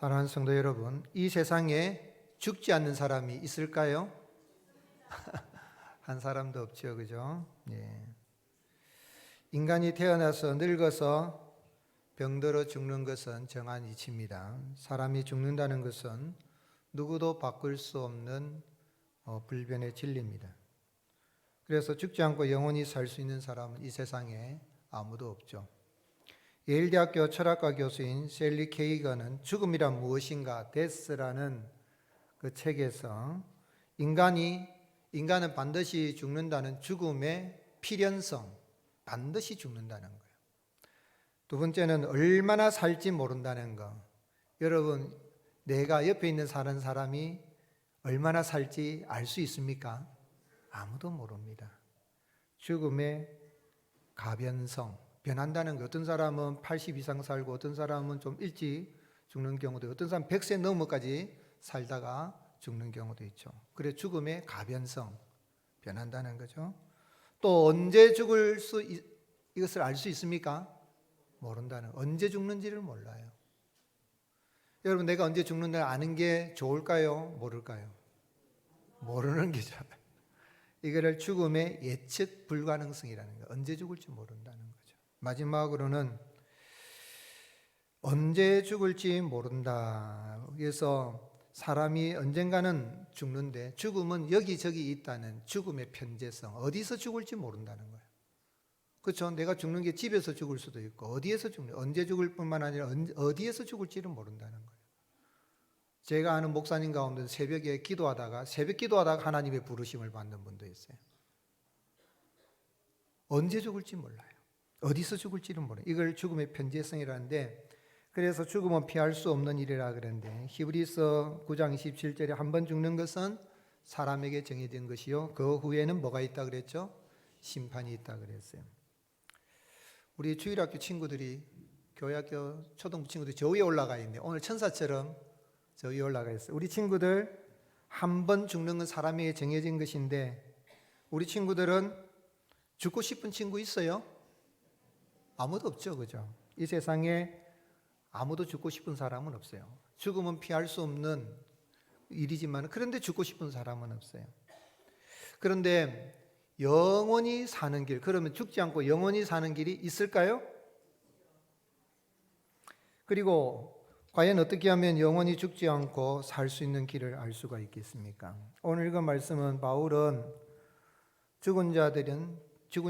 사랑하는 성도 여러분, 이 세상에 죽지 않는 사람이 있을까요? 한 사람도 없죠, 그죠? 예. 인간이 태어나서 늙어서 병들어 죽는 것은 정한 이치입니다. 사람이 죽는다는 것은 누구도 바꿀 수 없는 불변의 진리입니다. 그래서 죽지 않고 영원히 살 수 있는 사람은 이 세상에 아무도 없죠. 예일대학교 철학과 교수인 셀리 케이건은 죽음이란 무엇인가 데스라는 그 책에서 인간은 반드시 죽는다는 죽음의 필연성, 반드시 죽는다는 거예요. 두 번째는 얼마나 살지 모른다는 거. 여러분, 내가 옆에 있는 사는 사람이 얼마나 살지 알 수 있습니까? 아무도 모릅니다. 죽음의 가변성, 변한다는 거. 어떤 사람은 80 이상 살고 어떤 사람은 좀 일찍 죽는 경우도, 어떤 사람은 100세 넘어까지 살다가 죽는 경우도 있죠. 그래 죽음의 가변성, 변한다는 거죠. 또 언제 죽을 이것을 알 수 있습니까? 모른다는, 언제 죽는지를 몰라요. 여러분, 내가 언제 죽는지를 아는 게 좋을까요? 모를까요? 모르는 게 좋아요. 이거를 죽음의 예측 불가능성이라는 거예요. 언제 죽을지 모른다는 거죠. 마지막으로는 언제 죽을지 모른다. 그래서 사람이 언젠가는 죽는데 죽음은 여기저기 있다는 죽음의 편재성, 어디서 죽을지 모른다는 거예요. 그렇죠? 내가 죽는 게 집에서 죽을 수도 있고 어디에서 언제 죽을 뿐만 아니라 어디에서 죽을지를 모른다는 거예요. 제가 아는 목사님 가운데 새벽 기도하다가 하나님의 부르심을 받는 분도 있어요. 언제 죽을지 몰라요. 어디서 죽을지는 몰라요. 이걸 죽음의 편재성이라는데, 그래서 죽음은 피할 수 없는 일이라 그러는데, 히브리서 9장 27절에 한 번 죽는 것은 사람에게 정해진 것이요 그 후에는 뭐가 있다 그랬죠? 심판이 있다 그랬어요. 우리 주일학교 친구들이, 교회학교 초등부 친구들이 저 위에 올라가 있는데 오늘 천사처럼 저 위에 올라가 있어요. 우리 친구들 한 번 죽는 건 사람에게 정해진 것인데, 우리 친구들은 죽고 싶은 친구 있어요? 아무도 없죠, 그죠? 이 세상에 아무도 죽고 싶은 사람은 없어요. 죽음은 피할 수 없는 일이지만, 그런데 죽고 싶은 사람은 없어요. 그런데 영원히 사는 길, 그러면 죽지 않고 영원히 사는 길이 있을까요? 그리고 과연 어떻게 하면 영원히 죽지 않고 살 수 있는 길을 알 수가 있겠습니까? 오늘 읽은 말씀은 바울은 죽은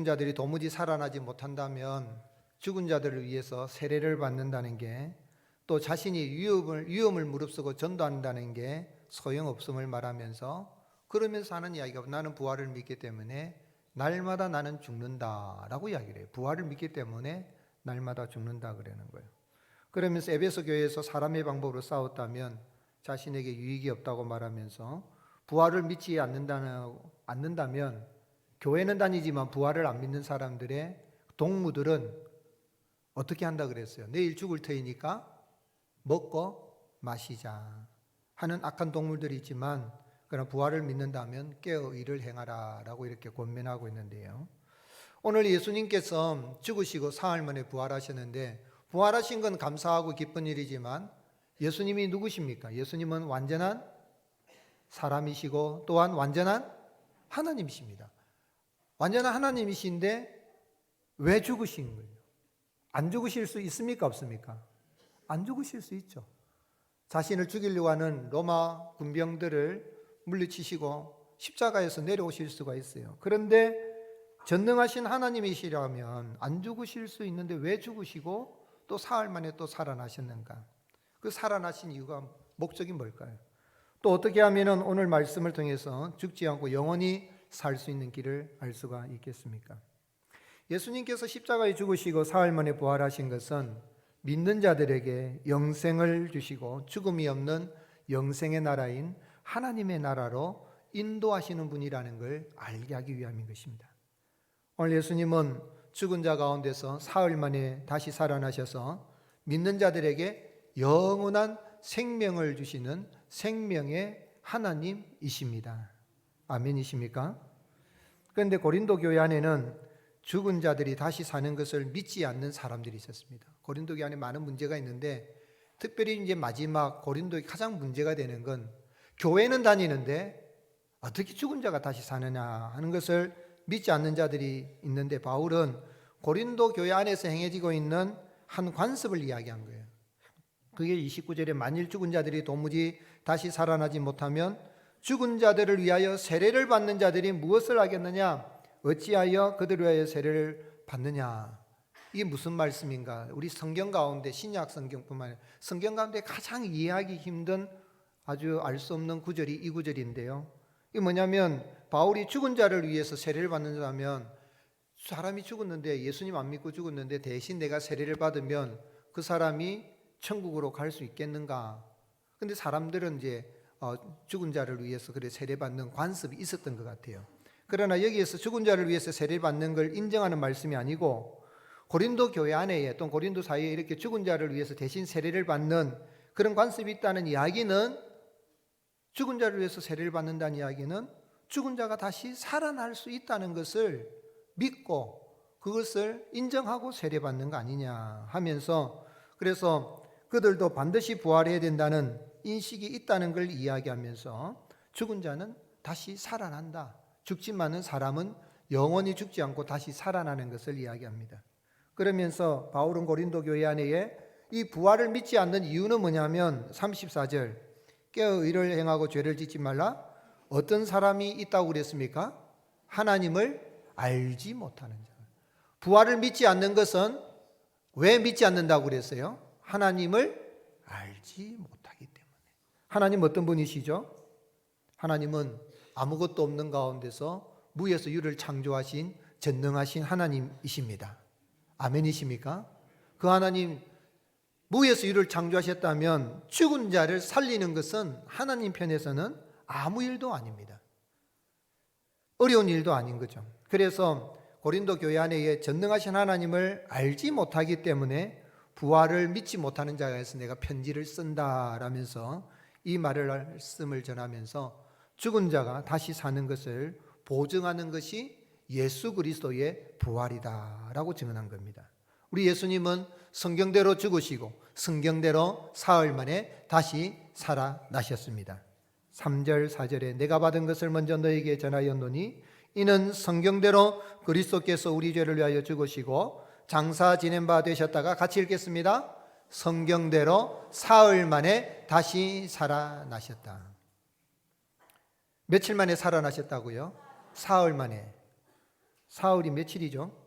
자들이 도무지 살아나지 못한다면 죽은 자들을 위해서 세례를 받는다는 게, 또 자신이 위험을 무릅쓰고 전도한다는 게 소용없음을 말하면서, 그러면서 하는 이야기가, 나는 부활을 믿기 때문에 날마다 나는 죽는다라고 이야기를 해요. 부활을 믿기 때문에 날마다 죽는다 그러는 거예요. 그러면서 에베소 교회에서 사람의 방법으로 싸웠다면 자신에게 유익이 없다고 말하면서, 부활을 믿지 않는다면 교회는 다니지만 부활을 안 믿는 사람들의 동무들은 어떻게 한다 그랬어요? 내일 죽을 터이니까 먹고 마시자 하는 악한 동물들이 있지만, 그러나 부활을 믿는다면 깨어 일을 행하라 라고 이렇게 권면하고 있는데요. 오늘 예수님께서 죽으시고 사흘 만에 부활하셨는데, 부활하신 건 감사하고 기쁜 일이지만 예수님이 누구십니까? 예수님은 완전한 사람이시고 또한 완전한 하나님이십니다. 완전한 하나님이신데 왜 죽으신 거예요? 안 죽으실 수 있습니까? 없습니까? 안 죽으실 수 있죠. 자신을 죽이려고 하는 로마 군병들을 물리치시고 십자가에서 내려오실 수가 있어요. 그런데 전능하신 하나님이시라면 안 죽으실 수 있는데 왜 죽으시고 또 사흘 만에 또 살아나셨는가? 그 살아나신 이유가, 목적이 뭘까요? 또 어떻게 하면 오늘 말씀을 통해서 죽지 않고 영원히 살 수 있는 길을 알 수가 있겠습니까? 예수님께서 십자가에 죽으시고 사흘 만에 부활하신 것은 믿는 자들에게 영생을 주시고 죽음이 없는 영생의 나라인 하나님의 나라로 인도하시는 분이라는 걸 알게 하기 위함인 것입니다. 오늘 예수님은 죽은 자 가운데서 사흘 만에 다시 살아나셔서 믿는 자들에게 영원한 생명을 주시는 생명의 하나님이십니다. 아멘이십니까? 그런데 고린도 교회 안에는 죽은 자들이 다시 사는 것을 믿지 않는 사람들이 있었습니다. 고린도 교회 안에 많은 문제가 있는데, 특별히 이제 마지막 고린도에 가장 문제가 되는 건 교회는 다니는데 어떻게 죽은 자가 다시 사느냐 하는 것을 믿지 않는 자들이 있는데, 바울은 고린도 교회 안에서 행해지고 있는 한 관습을 이야기한 거예요. 그게 29절에 만일 죽은 자들이 도무지 다시 살아나지 못하면 죽은 자들을 위하여 세례를 받는 자들이 무엇을 하겠느냐? 어찌하여 그들을 위하여 세례를 받느냐? 이게 무슨 말씀인가? 우리 성경 가운데, 신약 성경뿐만 아니라 성경 가운데 가장 이해하기 힘든 아주 알 수 없는 구절이 이 구절인데요. 이게 뭐냐면, 바울이 죽은 자를 위해서 세례를 받는다면, 사람이 죽었는데, 예수님 안 믿고 죽었는데 대신 내가 세례를 받으면 그 사람이 천국으로 갈 수 있겠는가? 근데 사람들은 이제 죽은 자를 위해서 그래 세례받는 관습이 있었던 것 같아요. 그러나 여기에서 죽은 자를 위해서 세례받는 걸 인정하는 말씀이 아니고, 고린도 교회 안에 또는 고린도 사이에 이렇게 죽은 자를 위해서 대신 세례를 받는 그런 관습이 있다는 이야기는, 죽은 자를 위해서 세례를 받는다는 이야기는 죽은 자가 다시 살아날 수 있다는 것을 믿고 그것을 인정하고 세례받는 거 아니냐 하면서, 그래서 그들도 반드시 부활해야 된다는 인식이 있다는 걸 이야기하면서 죽은 자는 다시 살아난다, 죽지만은 사람은 영원히 죽지 않고 다시 살아나는 것을 이야기합니다. 그러면서 바울은 고린도 교회 안에 이 부활을 믿지 않는 이유는 뭐냐면 34절, 깨어 의를 행하고 죄를 짓지 말라. 어떤 사람이 있다고 그랬습니까? 하나님을 알지 못하는 자. 부활을 믿지 않는 것은 왜 믿지 않는다고 그랬어요? 하나님을 알지 못하기 때문에. 하나님 어떤 분이시죠? 하나님은 아무것도 없는 가운데서 무에서 유를 창조하신 전능하신 하나님이십니다. 아멘이십니까? 그 하나님, 무에서 유를 창조하셨다면 죽은 자를 살리는 것은 하나님 편에서는 아무 일도 아닙니다. 어려운 일도 아닌 거죠. 그래서 고린도 교회 안에 전능하신 하나님을 알지 못하기 때문에 부활을 믿지 못하는 자에서 내가 편지를 쓴다라면서 이 말씀을 전하면서 죽은 자가 다시 사는 것을 보증하는 것이 예수 그리스도의 부활이다라고 증언한 겁니다. 우리 예수님은 성경대로 죽으시고 성경대로 사흘 만에 다시 살아나셨습니다. 3절 4절에 내가 받은 것을 먼저 너에게 전하였노니 이는 성경대로 그리스도께서 우리 죄를 위하여 죽으시고 장사 지낸 바 되셨다가, 같이 읽겠습니다. 성경대로 사흘 만에 다시 살아나셨다. 며칠 만에 살아나셨다고요? 사흘 만에. 사흘이 며칠이죠?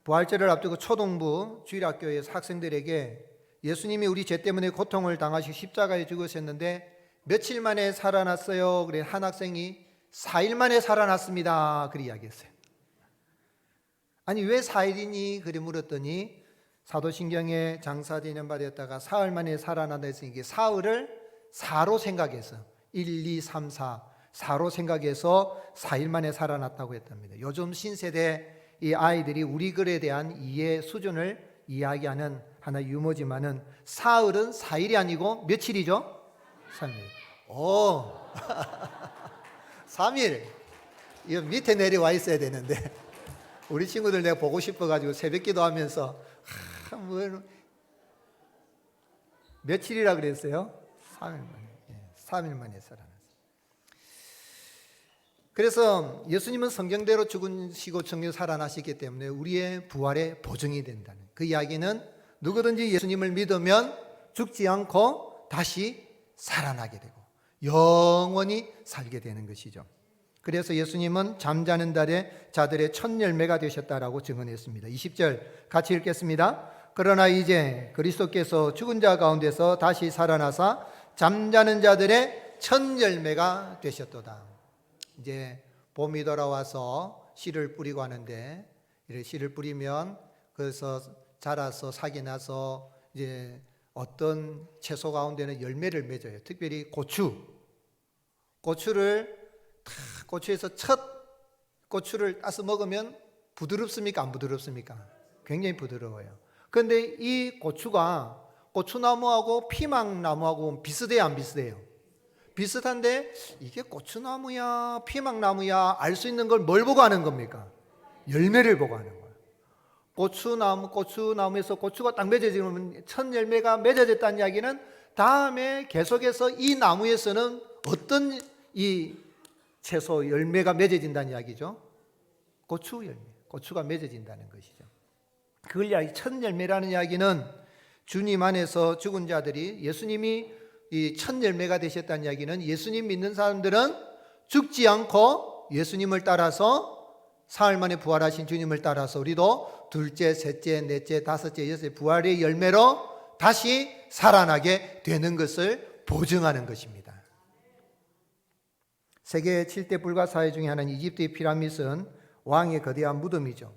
부활절을 앞두고 초동부 주일학교에서 학생들에게 예수님이 우리 죄 때문에 고통을 당하시고 십자가에 죽으셨는데 며칠 만에 살아났어요? 그래 한 학생이 4일 만에 살아났습니다. 그렇게 이야기했어요. 아니 왜 4일이니? 그래 물었더니 사도신경에 장사 지낸 바 되었다가 사흘 만에 살아난다 했으니 이게 사흘을 4로 생각해서 1, 2, 3, 4로 생각해서 4일 만에 살아났다고 했답니다. 요즘 신세대 이 아이들이 우리 글에 대한 이해 수준을 이야기하는 하나 유머지만은 사흘은 4일이 아니고 며칠이죠? 3일. 오, 3일. 이거 밑에 내려와 있어야 되는데 우리 친구들 내가 보고 싶어가지고 새벽 기도하면서 며칠이라 그랬어요? 3일 만에. 3일 만에 살아났어요. 그래서 예수님은 성경대로 죽으시고 성경 살아나시기 때문에 우리의 부활의 보증이 된다는 그 이야기는 누구든지 예수님을 믿으면 죽지 않고 다시 살아나게 되고 영원히 살게 되는 것이죠. 그래서 예수님은 잠자는 달에 자들의 첫 열매가 되셨다라고 증언했습니다. 20절 같이 읽겠습니다. 그러나 이제 그리스도께서 죽은 자 가운데서 다시 살아나사 잠자는 자들의 첫 열매가 되셨도다. 이제 봄이 돌아와서 씨를 뿌리고 하는데, 이렇게 씨를 뿌리면 그래서 자라서 삭이 나서 이제 어떤 채소 가운데는 열매를 맺어요. 특별히 고추에서 첫 고추를 따서 먹으면 부드럽습니까? 안 부드럽습니까? 굉장히 부드러워요. 그런데 이 고추가 고추나무하고 피망나무하고 비슷해요, 안 비슷해요? 비슷한데 이게 고추나무야 피망나무야 알 수 있는 걸 뭘 보고 하는 겁니까? 열매를 보고 하는 거예요. 고추나무에서 고추가 딱 맺어지면 첫 열매가 맺어졌다는 이야기는 다음에 계속해서 이 나무에서는 어떤 이 채소 열매가 맺어진다는 이야기죠. 고추 열매, 고추가 맺어진다는 것이죠. 그걸 이야기, 첫 열매라는 이야기는 주님 안에서 죽은 자들이, 예수님이 이 첫 열매가 되셨다는 이야기는 예수님 믿는 사람들은 죽지 않고 예수님을 따라서 사흘 만에 부활하신 주님을 따라서 우리도 둘째, 셋째, 넷째, 다섯째, 여섯째 부활의 열매로 다시 살아나게 되는 것을 보증하는 것입니다. 세계 7대 불가사의 중에 하나는 이집트의 피라밋은 왕의 거대한 무덤이죠.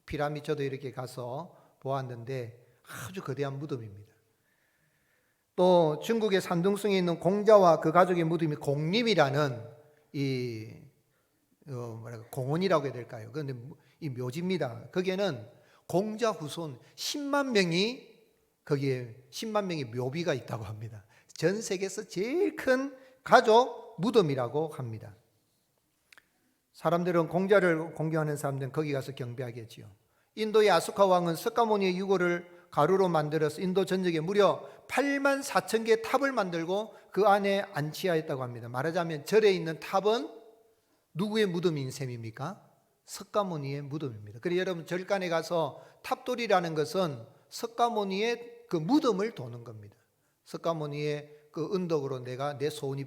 피라밋 저도 이렇게 가서 보았는데 아주 거대한 무덤입니다. 또 중국의 산둥성에 있는 공자와 그 가족의 무덤이 공림이라는 공원이라고 해야 될까요? 그런데 이 묘지입니다. 거기에는 공자 후손 10만 명이 거기에 10만 명의 묘비가 있다고 합니다. 전 세계에서 제일 큰 가족 무덤이라고 합니다. 사람들은 공자를 공경하는 사람들은 거기 가서 경배하겠지요. 인도의 아수카 왕은 석가모니의 유골을 가루로 만들어서 인도 전역에 무려 8만 4천 개의 탑을 만들고 그 안에 안치하였다고 합니다. 말하자면 절에 있는 탑은 누구의 무덤인 셈입니까? 석가모니의 무덤입니다. 그래서 여러분 절간에 가서 탑돌이라는 것은 석가모니의 그 무덤을 도는 겁니다. 석가모니의 그 은덕으로 내가 내 소원이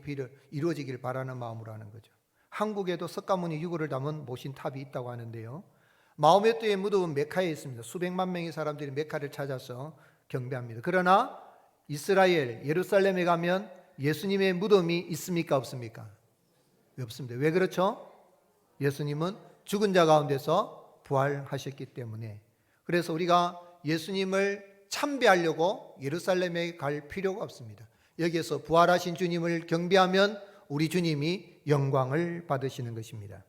이루어지길 바라는 마음으로 하는 거죠. 한국에도 석가모니 유골을 담은 모신 탑이 있다고 하는데요. 마호메트의 무덤은 메카에 있습니다. 수백만 명의 사람들이 메카를 찾아서 경배합니다. 그러나 이스라엘 예루살렘에 가면 예수님의 무덤이 있습니까? 없습니까? 없습니다. 왜 그렇죠? 예수님은 죽은 자 가운데서 부활하셨기 때문에. 그래서 우리가 예수님을 참배하려고 예루살렘에 갈 필요가 없습니다. 여기에서 부활하신 주님을 경배하면 우리 주님이 영광을 받으시는 것입니다.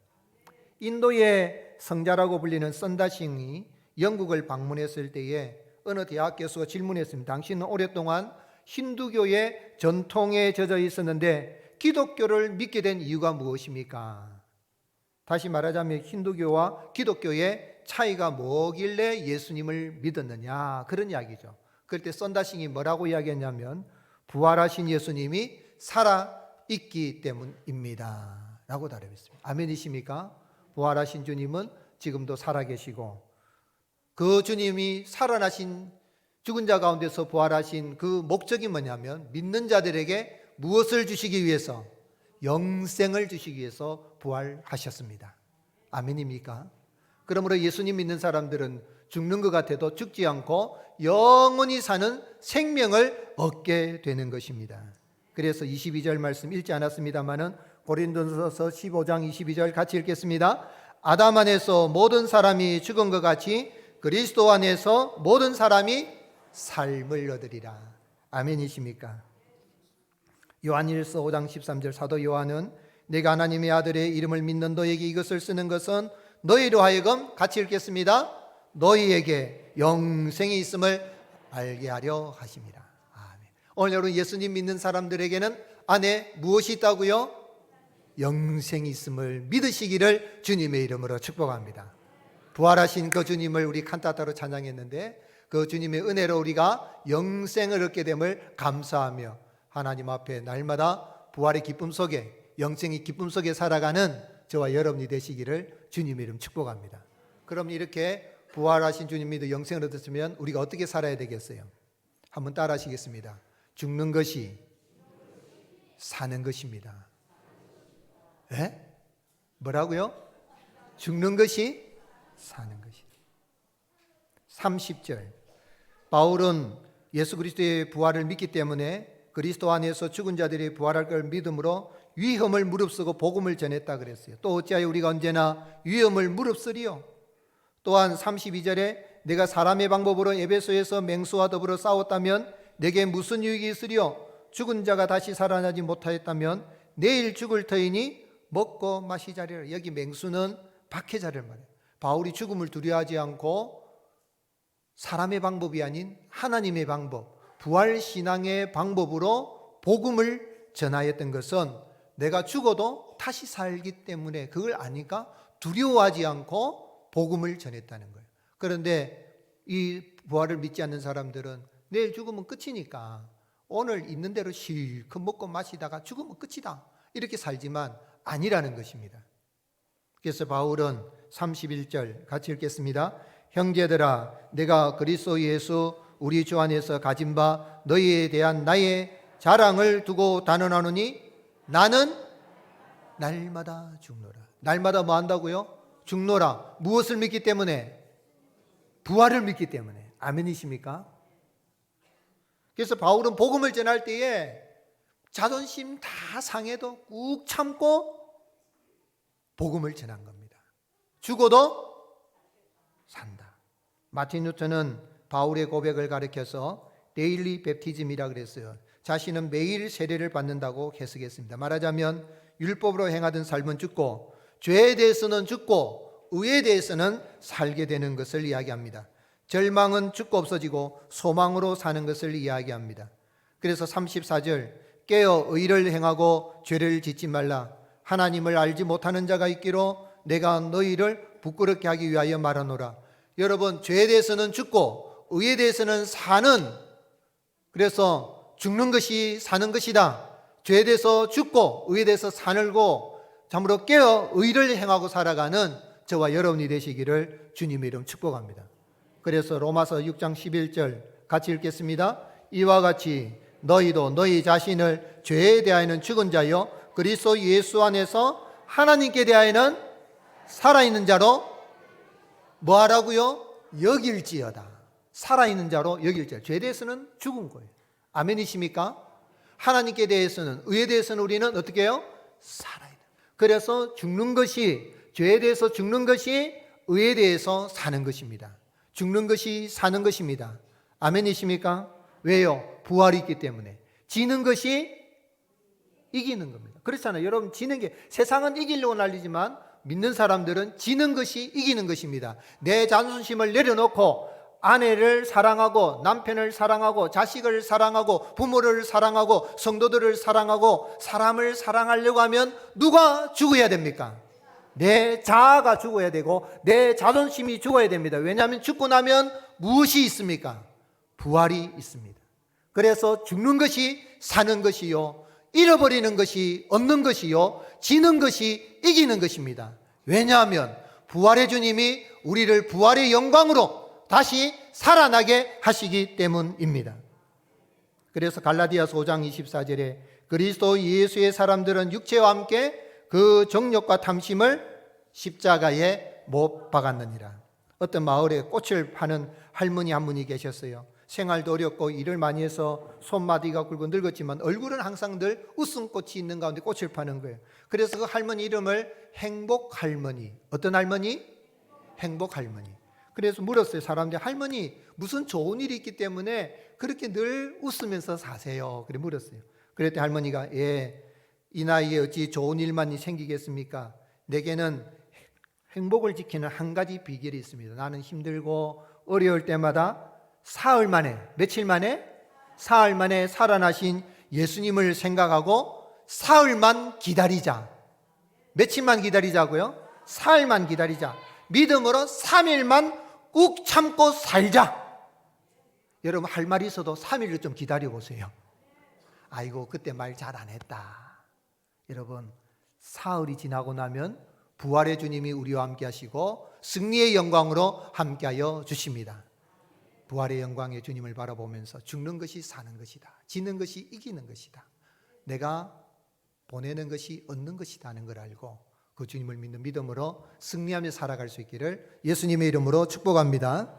인도의 성자라고 불리는 선다싱이 영국을 방문했을 때에 어느 대학 교수가 질문했습니다. 당신은 오랫동안 힌두교의 전통에 젖어 있었는데 기독교를 믿게 된 이유가 무엇입니까? 다시 말하자면 힌두교와 기독교의 차이가 뭐길래 예수님을 믿었느냐, 그런 이야기죠. 그럴 때 선다싱이 뭐라고 이야기했냐면 부활하신 예수님이 살아있기 때문입니다 라고 답했습니다. 아멘이십니까? 부활하신 주님은 지금도 살아계시고 그 주님이 살아나신 죽은 자 가운데서 부활하신 그 목적이 뭐냐면 믿는 자들에게 무엇을 주시기 위해서? 영생을 주시기 위해서 부활하셨습니다. 아멘입니까? 그러므로 예수님 믿는 사람들은 죽는 것 같아도 죽지 않고 영원히 사는 생명을 얻게 되는 것입니다. 그래서 22절 말씀 읽지 않았습니다마는 고린도전서 15장 22절 같이 읽겠습니다. 아담 안에서 모든 사람이 죽은 것 같이 그리스도 안에서 모든 사람이 삶을 얻으리라. 아멘이십니까? 요한일서 5장 13절 사도 요한은 내가 하나님의 아들의 이름을 믿는 너에게 이것을 쓰는 것은 너희로 하여금 같이 읽겠습니다. 너희에게 영생이 있음을 알게 하려 하심이라. 아멘. 오늘 여러분 예수님 믿는 사람들에게는 안에 무엇이 있다고요? 영생이 있음을 믿으시기를 주님의 이름으로 축복합니다. 부활하신 그 주님을 우리 칸타타로 찬양했는데 그 주님의 은혜로 우리가 영생을 얻게 됨을 감사하며 하나님 앞에 날마다 부활의 기쁨 속에 영생의 기쁨 속에 살아가는 저와 여러분이 되시기를 주님의 이름 축복합니다. 그럼 이렇게 부활하신 주님 믿어 영생을 얻었으면 우리가 어떻게 살아야 되겠어요? 한번 따라 하시겠습니다. 죽는 것이 사는 것입니다. 에? 뭐라고요? 죽는 것이 사는 것이다. 30절 바울은 예수 그리스도의 부활을 믿기 때문에 그리스도 안에서 죽은 자들이 부활할 걸 믿음으로 위험을 무릅쓰고 복음을 전했다 그랬어요. 또 어찌하여 우리가 언제나 위험을 무릅쓰리요? 또한 32절에 내가 사람의 방법으로 에베소에서 맹수와 더불어 싸웠다면 내게 무슨 유익이 있으리요? 죽은 자가 다시 살아나지 못하였다면 내일 죽을 터이니 먹고 마시자리라. 여기 맹수는 박해자를 말해요. 바울이 죽음을 두려워하지 않고 사람의 방법이 아닌 하나님의 방법, 부활신앙의 방법으로 복음을 전하였던 것은 내가 죽어도 다시 살기 때문에 그걸 아니까 두려워하지 않고 복음을 전했다는 거예요. 그런데 이 부활을 믿지 않는 사람들은 내일 죽으면 끝이니까 오늘 있는 대로 실컷 먹고 마시다가 죽으면 끝이다, 이렇게 살지만 아니라는 것입니다. 그래서 바울은 31절 같이 읽겠습니다. 형제들아, 내가 그리스도 예수 우리 주 안에서 가진 바 너희에 대한 나의 자랑을 두고 단언하노니 나는 날마다 죽노라. 날마다 뭐 한다고요? 죽노라. 무엇을 믿기 때문에? 부활을 믿기 때문에. 아멘이십니까? 그래서 바울은 복음을 전할 때에 자존심 다 상해도 꾹 참고 복음을 전한 겁니다. 죽어도 산다. 마틴 루터는 바울의 고백을 가리켜서 데일리 베프티즘이라 그랬어요. 자신은 매일 세례를 받는다고 해석했습니다. 말하자면 율법으로 행하던 삶은 죽고 죄에 대해서는 죽고 의에 대해서는 살게 되는 것을 이야기합니다. 절망은 죽고 없어지고 소망으로 사는 것을 이야기합니다. 그래서 34절 깨어 의를 행하고 죄를 짓지 말라. 하나님을 알지 못하는 자가 있기로 내가 너희를 부끄럽게 하기 위하여 말하노라. 여러분, 죄에 대해서는 죽고 의에 대해서는 사는, 그래서 죽는 것이 사는 것이다. 죄에 대해서 죽고 의에 대해서 살고 참으로 깨어 의를 행하고 살아가는 저와 여러분이 되시기를 주님의 이름 축복합니다. 그래서 로마서 6장 11절 같이 읽겠습니다. 이와 같이 너희도 너희 자신을 죄에 대하여는 죽은 자요 그리스도 예수 안에서 하나님께 대하여는 살아있는 자로 뭐 하라고요? 여길지어다. 살아있는 자로 여길지어다. 죄에 대해서는 죽은 거예요. 아멘이십니까? 하나님께 대해서는, 의에 대해서는 우리는 어떻게 해요? 살아있는. 그래서 죽는 것이, 죄에 대해서 죽는 것이 의에 대해서 사는 것입니다. 죽는 것이 사는 것입니다. 아멘이십니까? 왜요? 부활이 있기 때문에. 지는 것이 이기는 겁니다. 그렇잖아요. 여러분, 지는 게, 세상은 이기려고 난리지만 믿는 사람들은 지는 것이 이기는 것입니다. 내 자존심을 내려놓고 아내를 사랑하고 남편을 사랑하고 자식을 사랑하고 부모를 사랑하고 성도들을 사랑하고 사람을 사랑하려고 하면 누가 죽어야 됩니까? 내 자아가 죽어야 되고 내 자존심이 죽어야 됩니다. 왜냐하면 죽고 나면 무엇이 있습니까? 부활이 있습니다. 그래서 죽는 것이 사는 것이요, 잃어버리는 것이 얻는 것이요, 지는 것이 이기는 것입니다. 왜냐하면 부활의 주님이 우리를 부활의 영광으로 다시 살아나게 하시기 때문입니다. 그래서 갈라디아서 5장 24절에 그리스도 예수의 사람들은 육체와 함께 그 정욕과 탐심을 십자가에 못 박았느니라. 어떤 마을에 꽃을 파는 할머니 한 분이 계셨어요. 생활도 어렵고 일을 많이 해서 손마디가 굵고 늙었지만 얼굴은 항상 늘 웃음꽃이 있는 가운데 꽃을 파는 거예요. 그래서 그 할머니 이름을 행복할머니. 어떤 할머니? 행복할머니. 그래서 물었어요. 사람들이, 할머니 무슨 좋은 일이 있기 때문에 그렇게 늘 웃으면서 사세요? 그래 물었어요. 그랬더니 할머니가, 예, 이 나이에 어찌 좋은 일만이 생기겠습니까? 내게는 행복을 지키는 한 가지 비결이 있습니다. 나는 힘들고 어려울 때마다 사흘 만에, 며칠 만에? 사흘 만에 살아나신 예수님을 생각하고 사흘만 기다리자. 며칠만 기다리자고요? 사흘만 기다리자. 믿음으로 3일만 꾹 참고 살자. 여러분, 할 말이 있어도 3일을 좀 기다려보세요. 아이고, 그때 말 잘 안 했다. 여러분, 사흘이 지나고 나면 부활의 주님이 우리와 함께 하시고 승리의 영광으로 함께하여 주십니다. 부활의 영광의 주님을 바라보면서 죽는 것이 사는 것이다, 지는 것이 이기는 것이다, 내가 보내는 것이 얻는 것이다 하는 걸 알고 그 주님을 믿는 믿음으로 승리하며 살아갈 수 있기를 예수님의 이름으로 축복합니다.